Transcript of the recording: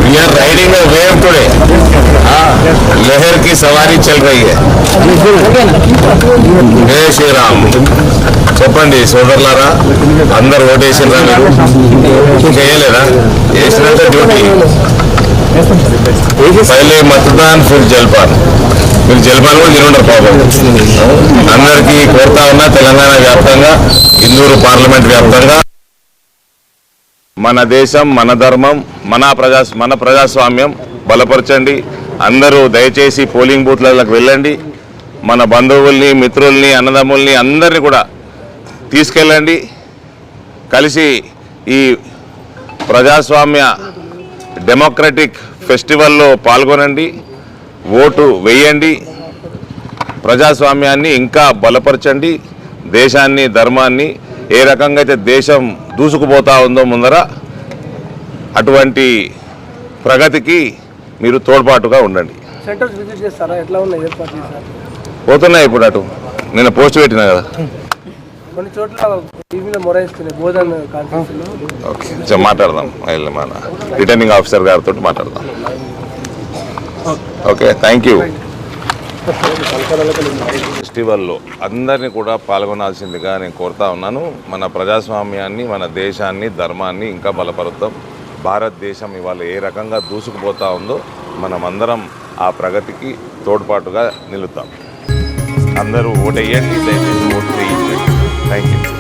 We are riding a wave today. लहर की सवारी चल रही है. जय శ్రీరామ్. చెప్పండి సోదరులారా, అందరు ఓటేసినరా? మీరు చేయలేదా? చేసినంత డ్యూటీ. పहले मतदान फिर जलपान. మీరు జలపాన్ కూడా తినుంటారు పాపం. అందరికీ కోరుతా ఉన్నా, తెలంగాణ వ్యాప్తంగా, ఇందూరు పార్లమెంట్ వ్యాప్తంగా మన దేశం, మన ధర్మం, మన ప్రజాస్వామ్యం బలపరచండి. అందరూ దయచేసి పోలింగ్ బూత్లకు వెళ్ళండి. మన బంధువుల్ని, మిత్రుల్ని, అన్నదమ్ముల్ని అందరినీ కూడా తీసుకెళ్ళండి. కలిసి ఈ ప్రజాస్వామ్య డెమోక్రటిక్ ఫెస్టివల్లో పాల్గొనండి. ఓటు వేయండి. ప్రజాస్వామ్యాన్ని ఇంకా బలపరచండి. దేశాన్ని, ధర్మాన్ని ఏ రకంగా అయితే దేశం దూసుకుపోతా ఉందో ముందర, అటువంటి ప్రగతికి మీరు తోడ్పాటుగా ఉండండి. పోతున్నాయి ఇప్పుడు అటు. నేను పోస్ట్ పెట్టినా కదా. కొన్ని చోట్ల టీవీలో మొరాయిస్తున్నాయి బోధన కాన్ఫరెన్స్లో. ఓకే, మాట్లాడదాం. మన రిటర్నింగ్ ఆఫీసర్ గారితో మాట్లాడదాం. Okay, thank you. ఫెస్టివల్లో అందరినీ కూడా పాల్గొనాల్సిందిగా నేను కోరుతా ఉన్నాను. మన ప్రజాస్వామ్యాన్ని, మన దేశాన్ని, ధర్మాన్ని ఇంకా బలపరుద్దాం. భారతదేశం ఇవాళ ఏ రకంగా దూసుకుపోతా ఉందో మనమందరం ఆ ప్రగతికి తోడ్పాటుగా నిలుద్దాం. అందరూ ఓటేయండి, దయచేసి ఓటు వేయించండి. Thank you.